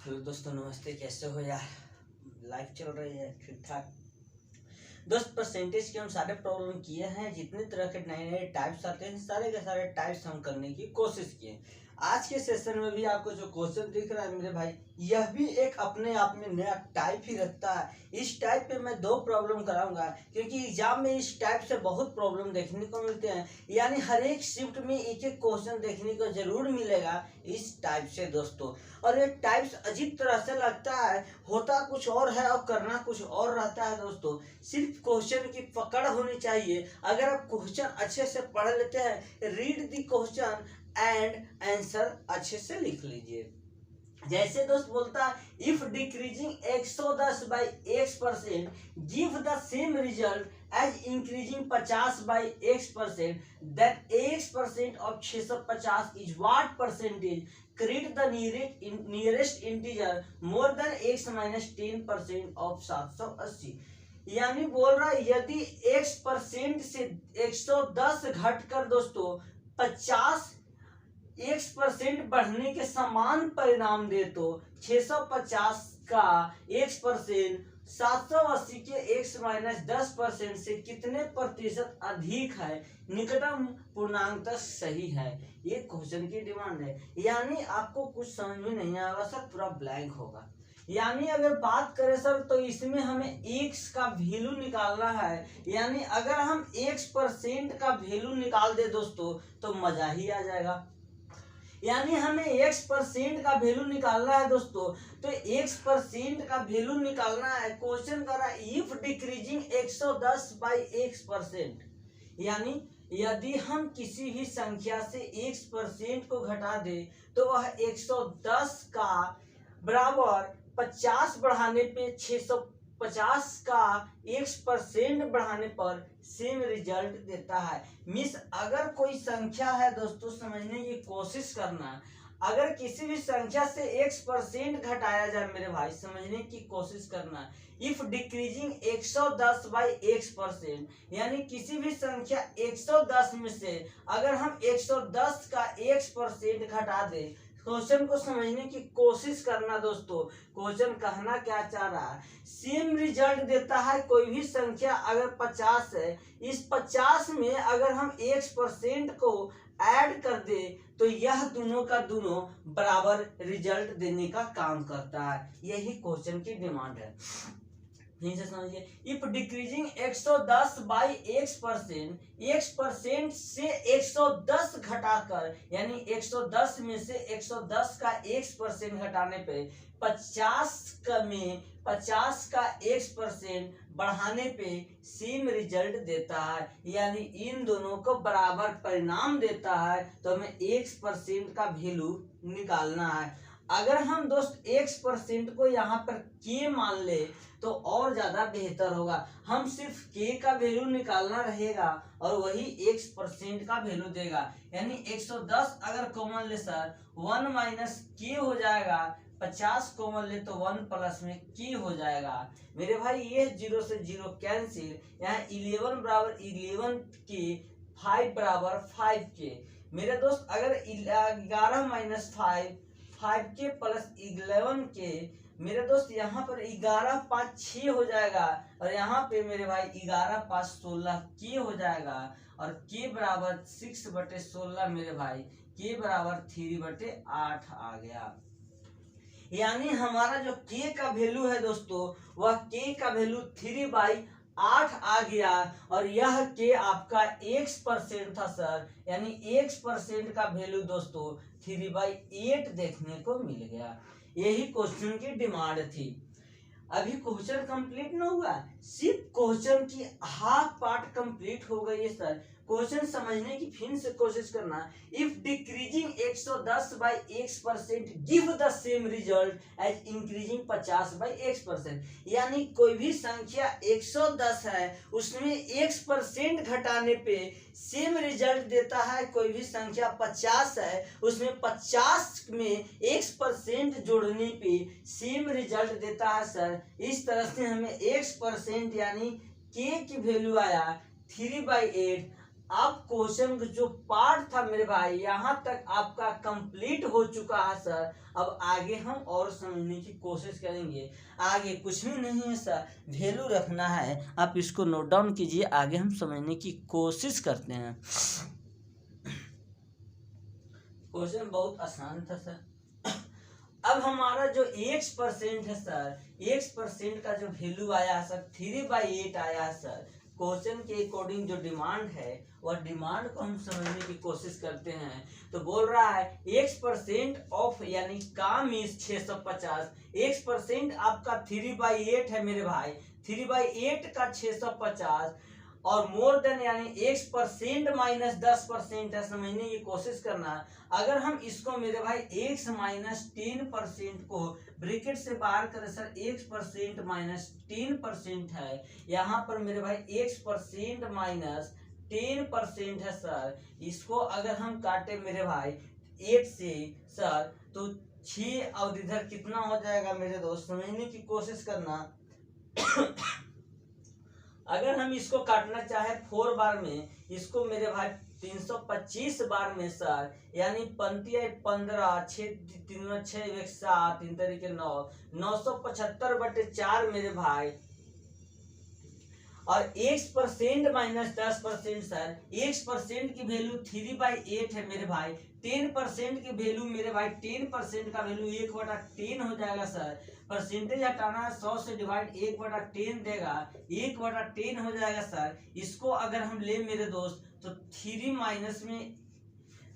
Hello दोस्तों, नमस्ते। कैसे हो यार? लाइफ चल रही है ठीक ठाक। दोस्त, परसेंटेज के हम सारे प्रॉब्लम किए हैं। जितने तरह के नए नए टाइप्स आते हैं सारे के सारे टाइप्स हम करने की कोशिश किए। आज के सेशन में भी आपको जो क्वेश्चन दिख रहा है मेरे भाई, यह भी एक अपने आप में नया टाइप ही रखता है। इस टाइप पे मैं 2 प्रॉब्लम कराऊंगा, क्योंकि एग्जाम में इस टाइप से बहुत प्रॉब्लम देखने को मिलते हैं। यानी हर एक शिफ्ट में एक एक क्वेश्चन देखने को जरूर मिलेगा इस टाइप से दोस्तों। और ये टाइप्स अजीब तरह से लगता है, होता कुछ और है और करना कुछ और रहता है दोस्तों। सिर्फ क्वेश्चन की पकड़ होनी चाहिए। अगर आप क्वेश्चन अच्छे से पढ़ लेते हैं, read the question and answer अच्छे से लिख लीजिए। जैसे दोस्त बोलता है, if decreasing 110 by x% give the same result as increasing 50 by x%, then x% of 650 is what percentage? Create the nearest integer more than x minus 10% of 780। यानी बोल रहा है, यदि x% से 110 घटकर दोस्तों 50% बढ़ने के समान परिणाम दे तो 650 का x% 780 के x माइनस 10% से कितने प्रतिशत अधिक है? निकटतम पूर्णांक सही है। ये क्वेश्चन की डिमांड है। यानी आपको कुछ समझ में नहीं आएगा सर, पूरा ब्लैंक होगा। यानी अगर बात करें सर, तो इसमें हमें x का वैल्यू निकालना है। यानी अगर हम x% का वैल्यू निकाल दे दोस्तों तो मजा ही आ जाएगा। यानी हमें x% का वैल्यू निकालना है दोस्तों, तो x% का वैल्यू निकालना है। क्वेश्चन कर रहा है, इफ डिक्रीजिंग 110 by x%, यानी यदि हम किसी भी संख्या से x% को घटा दे तो वह 110 का बराबर 50 बढ़ाने पे 650 का x% बढ़ाने पर सेम रिजल्ट देता है। मिस अगर कोई संख्या है दोस्तों, समझने की कोशिश करना। अगर किसी भी संख्या से x% घटाया जाए मेरे भाई, समझने की कोशिश करना। इफ डिक्रीजिंग 110 by x%, यानी किसी भी संख्या 110 में से अगर हम 110 का x% घटा दे, क्वेश्चन को समझने की कोशिश करना दोस्तों। क्वेश्चन कहना क्या चाह रहा है, सेम रिजल्ट देता है। कोई भी संख्या अगर 50 है, इस 50 में अगर हम x% को ऐड कर दे तो यह दोनों का दोनों बराबर रिजल्ट देने का काम करता है। यही क्वेश्चन की डिमांड है। फिर से समझिए, इफ डिक्रीजिंग 110 by x% से 110 घटाकर, यानी 110 में से 110 का x% घटाने पे 50 का x% बढ़ाने पे सेम रिजल्ट देता है। यानी इन दोनों को बराबर परिणाम देता है, तो हमें x% का वैल्यू निकालना है। अगर हम दोस्त x% को यहाँ पर k मान ले तो और ज्यादा बेहतर होगा। हम सिर्फ k का वैल्यू निकालना रहेगा और वही x% का वैल्यू देगा। यानी 110 अगर कॉमन ले सर, 1 माइनस k हो जाएगा। 50 कॉमन ले तो 1 प्लस में k हो जाएगा। मेरे भाई ये 0 से 0 कैंसिल। यहाँ 11 बराबर 11 k, 5 बराबर 5k। मेरे दोस्त अगर 11 माइनस 5k प्लस 11k, मेरे दोस्त यहाँ पर 11 5 6 हो जाएगा। और यहाँ पे मेरे भाई 11 5 16 k हो जाएगा। और k बराबर 6/16 मेरे भाई, k बराबर 3/8 आ गया। यानी हमारा जो k का वैल्यू है दोस्तों, वह k का वैल्यू 3/8 आ गया। और यह k आपका x% था सर, यानी x% का वैल्यू दोस्तों 3/8 देखने को मिल गया। यही क्वेश्चन की डिमांड थी। अभी क्वेश्चन कंप्लीट न हुआ, सिर्फ क्वेश्चन की हाफ पार्ट कंप्लीट हो गई है सर। क्वेश्चन समझने की फिर से कोशिश करना। If decreasing 110 by x% give the same result as increasing 50 by x%, यानी कोई भी संख्या 110 है, उसमें x% घटाने पे सेम रिजल्ट देता है। कोई भी संख्या 50 है, उसमें 50 में x% जोड़ने पे सेम रिजल्ट देता है सर। इस तरह से हमें x% यानी k की वैल्यू आया 3/8। अब क्वेश्चन का जो पार्ट था मेरे भाई यहाँ तक आपका कंप्लीट हो चुका है सर। अब आगे हम और समझने की कोशिश करेंगे। आगे कुछ भी नहीं है सर, वैल्यू रखना है, आप इसको नोट डाउन कीजिए। आगे हम समझने की कोशिश करते हैं। क्वेश्चन बहुत आसान था सर। अब हमारा जो x% है सर, x% का जो वैल्यू आया है सर 3/8 आया है सर। क्वेश्चन के अकॉर्डिंग जो डिमांड है वह डिमांड को हम समझने की कोशिश करते हैं। तो बोल रहा है x% ऑफ यानी काम इज 650। x% आपका 3/8 है मेरे भाई, 3/8 का 650 और मोर देन यानी x% माइनस 10% है। समझने की कोशिश करना। अगर हम इसको मेरे भाई x माइनस 10% को ब्रैकेट से बाहर करें सर, x% माइनस 10% है। यहाँ पर मेरे भाई x% माइनस 10% है सर। इसको अगर हम काटे मेरे भाई 8 से सर तो 6 और इधर कितना हो जाएगा मेरे दोस्त, समझने की कोशिश करना। अगर हम इसको काटना चाहे 4 बार में, इसको मेरे भाई 325 बार में सर, यानी 15 6 3 6 1 7 3 तरीके 9 975/4 मेरे भाई। और x% माइनस 10% सर, x% की वैल्यू 3/8 है मेरे भाई। 10% की वैल्यू मेरे भाई 10% का वैल्यू 1/10 हो जाएगा सर। परसेंटेज हटाना है, 100 से डिवाइड 1/10 देगा, 1/10 हो जाएगा सर। इसको अगर हम ले मेरे दोस्त तो 3 माइनस में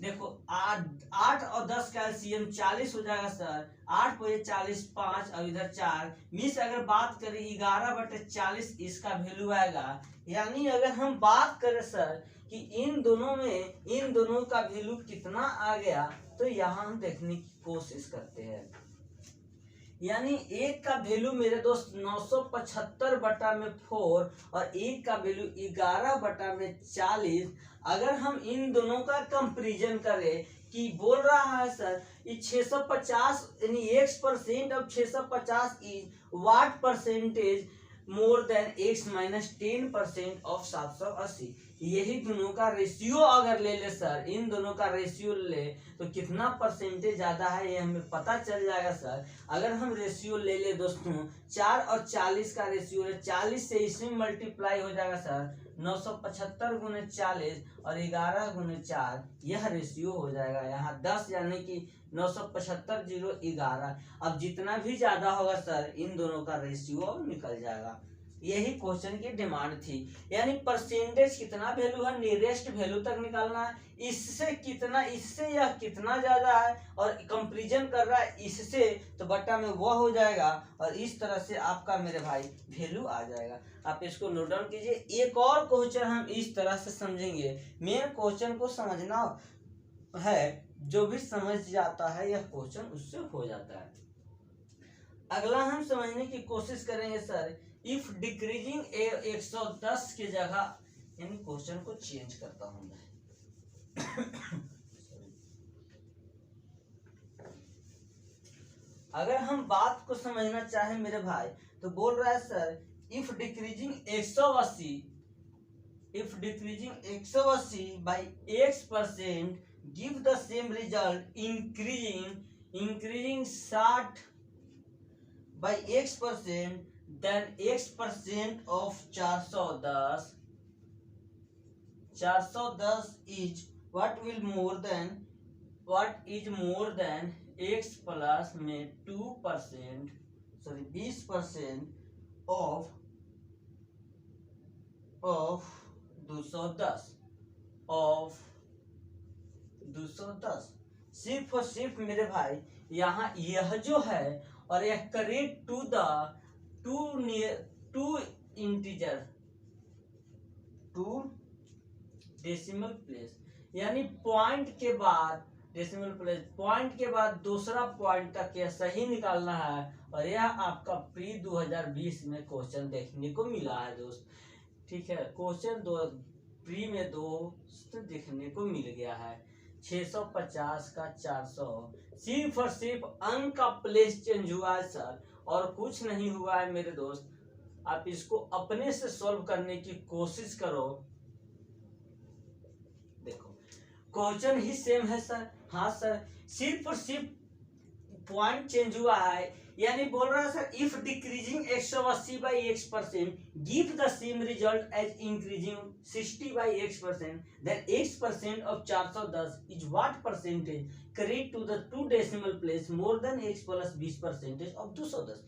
देखो 8 और 10 का एलसीएम 40 हो जाएगा सर। 8 को 40 5 और इधर 4 मिस अगर बात करें 11/40 इसका वैल्यू आएगा। यानी अगर हम बात करें सर कि इन दोनों में इन दोनों का वैल्यू कितना आ गया, तो यहाँ हम देखने की कोशिश करते हैं। यानी एक का वैल्यू मेरे दोस्त 975/4 और एक का वैल्यू 11/40। अगर हम इन दोनों का कंपैरिजन करें कि बोल रहा है सर ये 650 यानी x% of 650 is what percentage more than x minus 10% of 780। यही दोनों का रेशियो अगर ले ले सर, इन दोनों का रेशियो ले तो कितना परसेंटेज ज्यादा है ये हमें पता चल जाएगा सर। अगर हम रेशियो ले ले दोस्तों 4 और 40 का रेशियो है, 40 से इसमें मल्टीप्लाई हो जाएगा सर 975 गुने 40 और 11 गुने 4, यह रेशियो हो जाएगा। यहाँ 10 यानी कि 975 0 11। अब जितना भी ज्यादा होगा सर इन दोनों का रेशियो निकल जाएगा। यही क्वेश्चन की डिमांड थी। यानी परसेंटेज कितना वैल्यू है, नियरेस्ट वैल्यू तक निकालना है। इससे कितना, इससे यह कितना ज्यादा है और कंपैरिजन कर रहा है इससे, तो बट्टा में वह हो जाएगा और इस तरह से आपका मेरे भाई वैल्यू आ जाएगा। आप इसको नोट डाउन कीजिए। एक और क्वेश्चन हम इस तरह से समझेंगे। मेन क्वेश्चन को समझना है, जो भी समझ जाता है यह क्वेश्चन उससे हो जाता है। अगला हम समझने की कोशिश करेंगे सर, इफ डिक्रीजिंग 110 की जगह, यानी क्वेश्चन को चेंज करता हूं मैं। अगर हम बात को समझना चाहे मेरे भाई तो बोल रहा है sir if decreasing 180 by x% give the same result increasing 60 by x% then x% of 410 is what is more than x plus में 2% 20% of 210 सिर्फ और सिर्फ मेरे भाई यहाँ यह जो है और यह करेक्ट टू डेसिमल प्लेस, यानी पॉइंट के बाद डेसिमल प्लेस, पॉइंट के बाद दूसरा पॉइंट तक यह सही निकालना है। और यह आपका प्री 2020 में क्वेश्चन देखने को मिला है दोस्त। ठीक है, क्वेश्चन प्री में दोस्त देखने को मिल गया है। 650 का 400, सिर्फ और सिर्फ अंक का प्लेस चेंज हुआ है सर और कुछ नहीं हुआ है मेरे दोस्त। आप इसको अपने से सॉल्व करने की कोशिश करो। क्वेश्चन ही सेम है सर। हाँ सर, सिर्फ और सिर्फ पॉइंट चेंज हुआ है। यानी बोल रहा है sir, if decreasing 180/x% give the same result as increasing 60/x%, then x% of 410 is what percentage correct to the 2 decimal place more than x plus 20% of 210।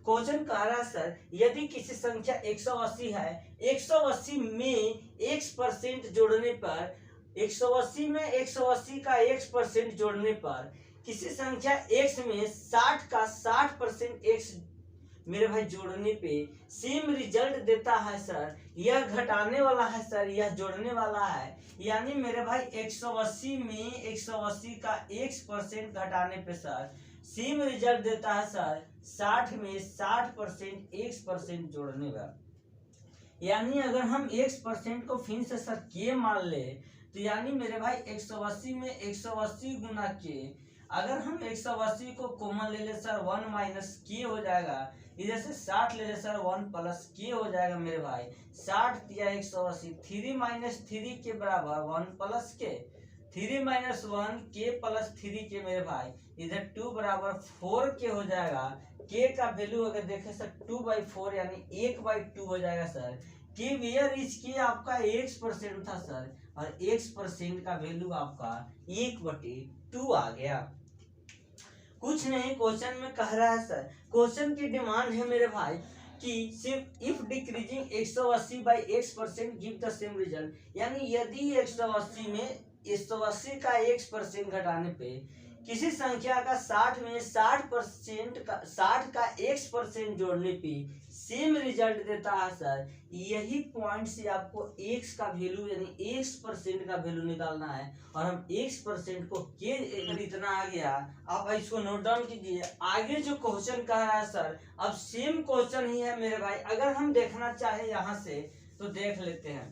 Question कह रहा है सर, यदि किसी संख्या 180 है, 180 में x% जोड़ने पर, 180 में 180 का x% जोड़ने पर किसी संख्या x में 60 का 60% x मेरे भाई जोड़ने पे सेम रिजल्ट देता है सर। यह घटाने वाला है सर, यह जोड़ने वाला है। यानी मेरे भाई 180 में 180 का x% घटाने पे सर सेम रिजल्ट देता है सर 60 में 60% x% जोड़ने का। यानी अगर हम x% को फिर से सर k मान ले, तो यानी मेरे भाई 180 में 180 गुना k, अगर हम 180 को कॉमन ले ले सर 1 माइनस k हो जाएगा। इधर से 60 ले ले सर 1 प्लस k हो जाएगा मेरे भाई। 60 या 180, 3 माइनस 3 के बराबर 1 plus k, 3 minus 1 k plus 3k मेरे भाई। इधर 2 बराबर 4k हो जाएगा। k का वैल्यू अगर देखें सर 2/4 यानी 1/2 हो जाएगा sir. k where is k आपका x% था सर, और x% का वैल्यू आपका 1/2 आ गया। कुछ नहीं, क्वेश्चन में कह रहा है सर, क्वेश्चन की डिमांड है मेरे भाई कि सिर्फ if decreasing 180/x% give the same result. यानी यदि 180 में 180 का x% घटाने पे किसी संख्या का 60 में 60% का 60 का x% जोड़ने पे सेम रिजल्ट देता है सर। यही पॉइंट से आपको x का वैल्यू यानी x% का वैल्यू निकालना है, और हम x% को k इतना आ गया। आप इसको नोट डाउन कीजिए। आगे जो क्वेश्चन कह रहा है सर, अब सेम क्वेश्चन ही है मेरे भाई। अगर हम देखना चाहे यहाँ से तो देख लेते हैं।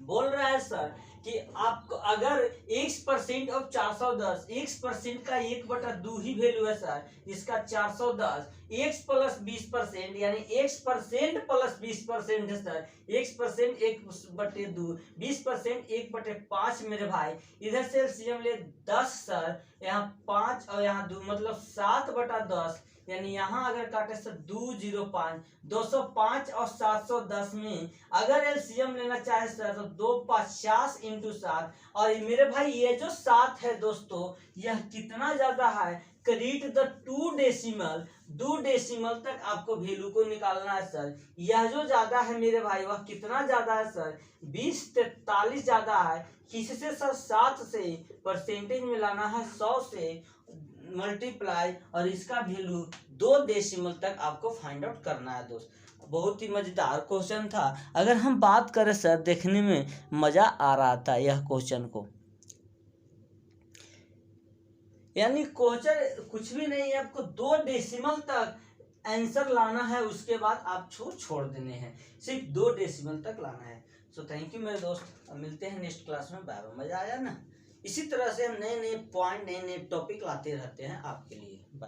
बोल रहा है सर कि आपको अगर x% ऑफ 410, x% का 1/2 ही वैल्यू है सर, इसका 410, x प्लस 20% यानी x% प्लस 20% है सर। x% 1/2, 20% 1/5 मेरे भाई। इधर से एलसीएम ले 10 सर, यहाँ 5 और यहाँ 2 मतलब 7/10, यानी यहाँ अगर काटे सर 205, 205 और 710 में अगर एलसीएम लेना चाहे सर तो 250 × 7। और मेरे भाई ये जो 7 है दोस्तों, यह कितना ज्यादा है, करीब द 2 डेसिमल तक आपको वैल्यू को निकालना है सर। यह जो ज्यादा है मेरे भाई, वह कितना ज्यादा है सर, 20-43 ज्यादा है। किससे सर, 7 से परसेंटेज में लाना है 100 से मल्टीप्लाई, और इसका वैल्यू 2 डेसिमल तक आपको फाइंड आउट करना है दोस्त। बहुत ही मजेदार क्वेश्चन था। अगर हम बात करें सर, देखने में मजा आ रहा था यह क्वेश्चन को। यानी क्वेश्चन कुछ भी नहीं है, आपको 2 डेसिमल तक आंसर लाना है, उसके बाद आप छोड़ देने हैं, सिर्फ 2 डेसिमल तक लाना है। सो थैंक यू मेरे दोस्त, अब मिलते हैं नेक्स्ट क्लास में। Bye bye. मजा आया ना? इसी तरह से हम नए नए पॉइंट, नए नए टॉपिक लाते रहते हैं आपके लिए। बाय।